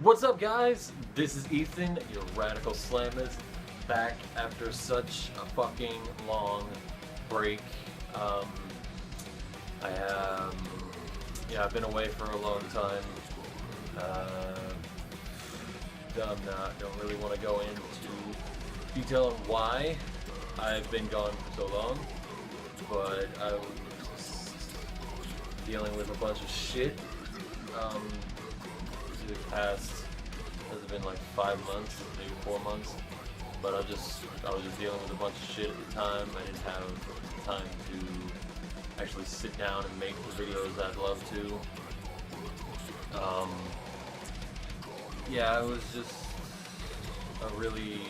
What's up, guys? This is Ethan, your Radical Slamist, back after such a fucking long break. I've been away for a long time. Don't really want to go into detail on why I've been gone for so long, but I was just dealing with a bunch of shit. The past has been like 5 months, maybe 4 months, but I was just dealing with a bunch of shit at the time. I didn't have time to actually sit down and make the videos I'd love to. It was just a really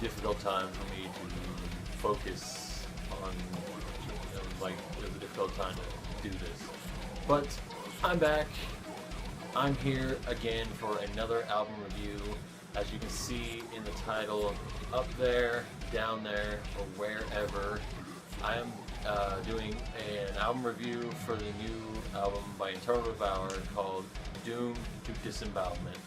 difficult time for me to focus on, it was a difficult time to do this. But I'm back. I'm here again for another album review. As you can see in the title, up there, down there, or wherever, I am doing an album review for the new album by Devour called Doomed to Disembowelment.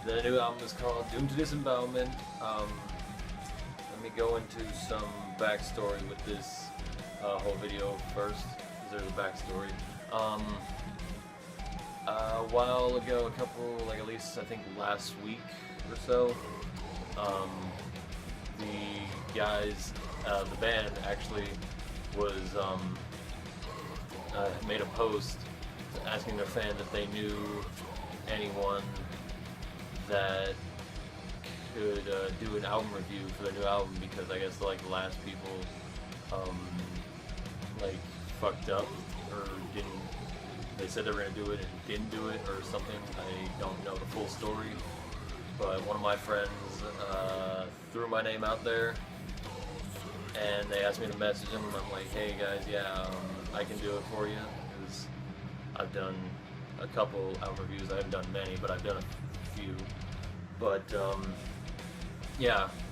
The new album is called Doomed to Disembowelment. Let me go into some backstory with this whole video first, because there's a backstory. A while ago, at least I think last week or so, the guys, the band actually was, made a post asking their fans if they knew anyone that could do an album review for their new album, because I guess the last people fucked up or didn't. They said they were gonna do it and didn't do it or something. I don't know the full story, but one of my friends threw my name out there, and they asked me to message them. I'm like, hey guys, I can do it for you, because I've done a couple album reviews. I haven't done many, but I've done a few. But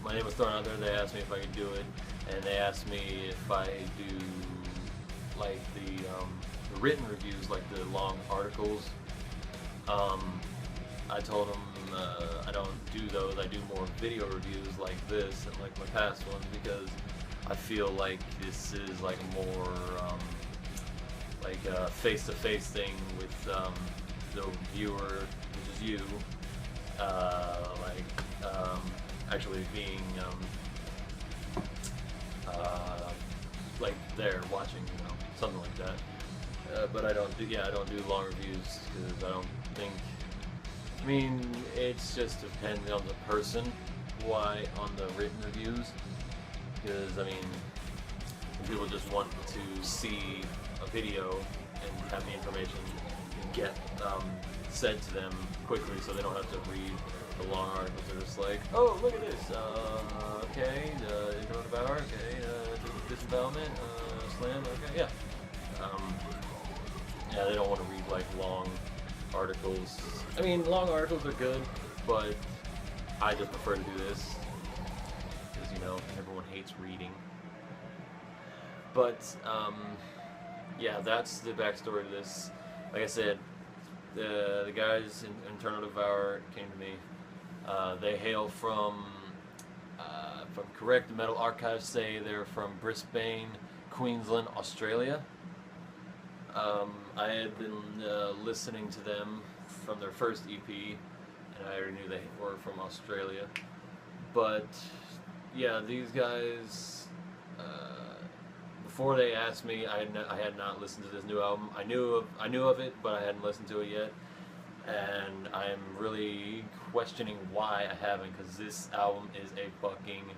my name was thrown out there. They asked me if I could do it, and they asked me if I do the written reviews, like the long articles. I told them I don't do those. I do more video reviews like this and like my past ones, because I feel like this is like more a face-to-face thing with the viewer, which is you, actually being there watching, something like that. But I don't do long reviews, because I don't think. I mean, it's just depending on the person. Why on the written reviews? Because I mean, people just want to see a video and have the information get said to them quickly, so they don't have to read the long articles. They're just like, oh, look at this. Okay, Devour. Okay, Disembowelment. Slam. Okay, yeah. They don't want to read long articles. I mean, long articles are good, but I just prefer to do this, because everyone hates reading. But that's the backstory to this. Like I said, the guys in Devour came to me. They hail from correct metal archives say they're from Brisbane, Queensland, Australia. I had been listening to them from their first EP, and I already knew they were from Australia. But these guys, before they asked me, I had not listened to this new album. I knew of it, but I hadn't listened to it yet, and I'm really questioning why I haven't, because this album is a fucking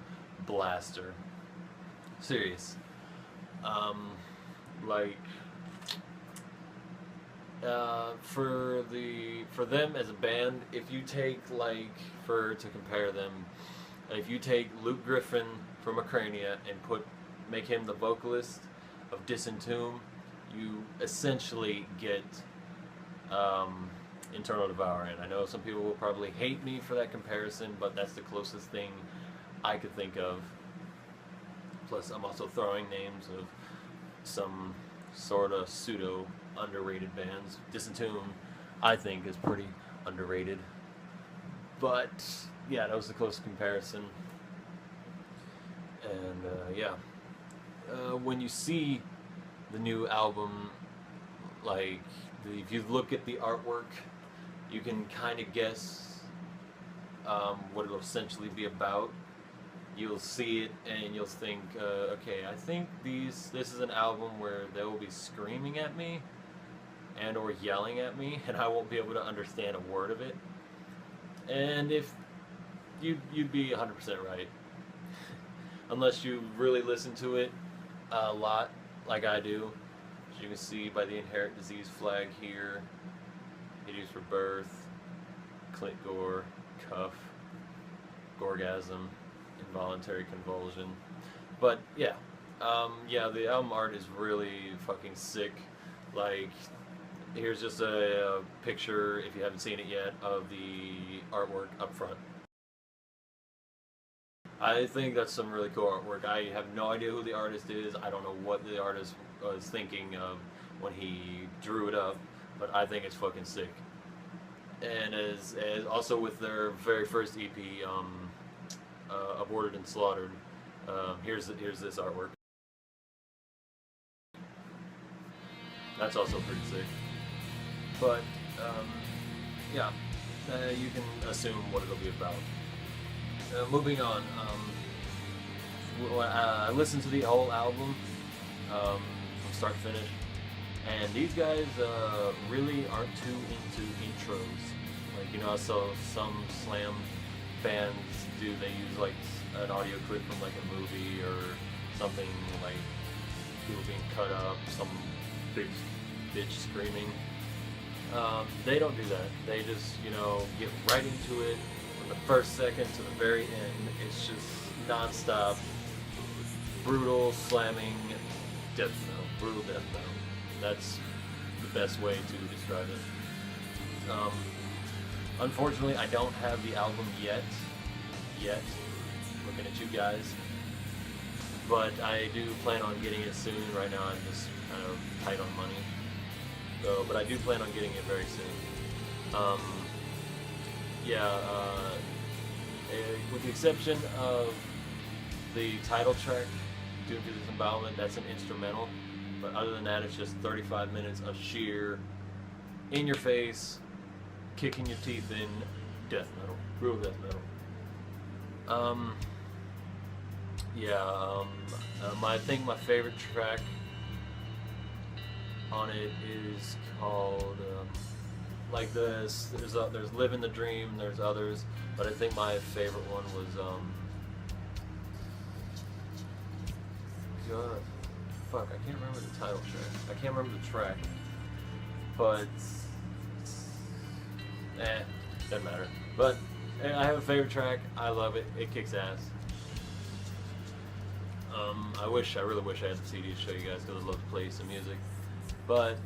blaster. Serious. For them as a band, if you take to compare them, if you take Luke Griffin from Acrania and make him the vocalist of Disentomb, you essentially get Internal Devour. And I know some people will probably hate me for that comparison, but that's the closest thing I could think of. Plus, I'm also throwing names of some sort of pseudo underrated bands. Disentomb, I think, is pretty underrated. But yeah, that was the close comparison. And yeah, when you see the new album, like if you look at the artwork, you can kind of guess what it'll essentially be about. You'll see it and you'll think, okay, I think this is an album where they will be screaming at me and or yelling at me, and I won't be able to understand a word of it. And if you'd be 100% right, unless you really listen to it a lot, like I do. As you can see by the inherent disease flag here, hideous for birth, clit gore, cuff, gorgasm, involuntary convulsion. But yeah, yeah, the album art is really fucking sick. Like, here's just a picture, if you haven't seen it yet, of the artwork up front. I think that's some really cool artwork. I have no idea who the artist is. I don't know what the artist was thinking of when he drew it up, but I think it's fucking sick. And as also with their very first EP, Aborted and Slaughtered, here's this artwork. That's also pretty sick. But yeah, you can assume what it'll be about. Moving on, I listened to the whole album from start to finish, and these guys really aren't too into intros. Like, you know, so some slam bands do, they use like an audio clip from like a movie or something, like people being cut up, some big bitch screaming. They don't do that. They just, you know, get right into it. From the first second to the very end, it's just non-stop, brutal, slamming death metal. Brutal death metal. That's the best way to describe it. Unfortunately, I don't have the album yet. Looking at you guys. But I do plan on getting it soon. Right now I'm just kind of tight on money. So, but I do plan on getting it very soon. With the exception of the title track, Due to Disembowelment, that's an instrumental. But other than that, it's just 35 minutes of sheer, in your face, kicking your teeth in death metal, brutal death metal. I think my favorite track on it is called there's Living the Dream, there's others, but I think my favorite one was I can't remember the title track. I can't remember the track, but doesn't matter. But I have a favorite track. I love it. It kicks ass. I really wish I had the CD to show you guys, because I'd love to play some music. But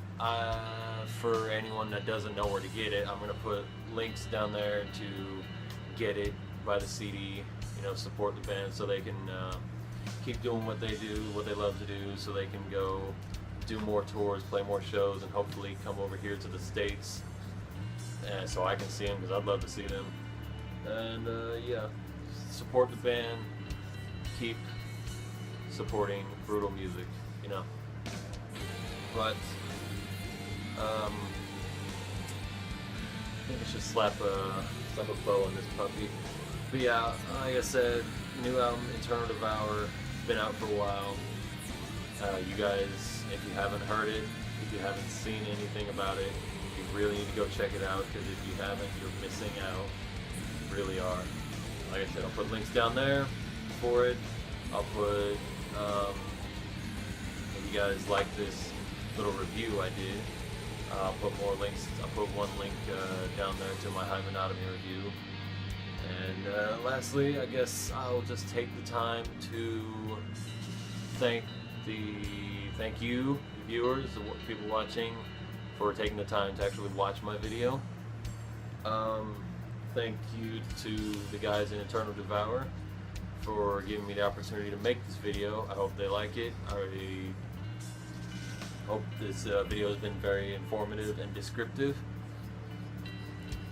for anyone that doesn't know where to get it, I'm gonna put links down there to get it, buy the CD, you know, support the band so they can keep doing what they do, what they love to do, so they can go do more tours, play more shows, and hopefully come over here to the States, so I can see them, because I'd love to see them. And yeah, support the band, keep supporting brutal music, you know. But I think I should slap a bow on this puppy. But yeah, like I said, new album, Eternal Devour, been out for a while. You guys, if you haven't heard it, if you haven't seen anything about it, you really need to go check it out, because if you haven't, you're missing out. You really are. Like I said, I'll put links down there for it. I'll put, if you guys like this little review I did, I'll put more links. I'll put one link down there to my Hymenatomy review. And lastly, I guess I'll just take the time to thank you, the viewers, the people watching, for taking the time to actually watch my video. Thank you to the guys in Eternal Devour for giving me the opportunity to make this video. I hope they like it. Hope this video has been very informative and descriptive.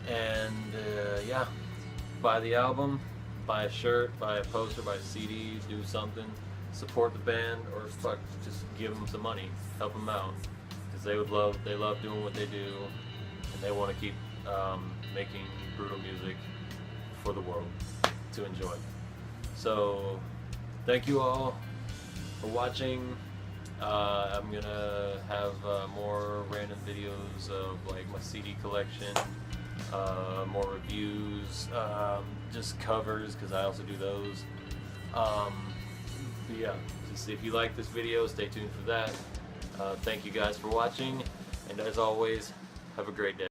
And yeah, buy the album, buy a shirt, buy a poster, buy a CD, do something, support the band, or fuck, just give them some money, help them out, because they love doing what they do, and they want to keep making brutal music for the world to enjoy. So thank you all for watching. I'm gonna have more random videos of like my CD collection, more reviews, just covers, because I also do those. But yeah, just if you like this video, stay tuned for that. Thank you guys for watching, and as always, have a great day.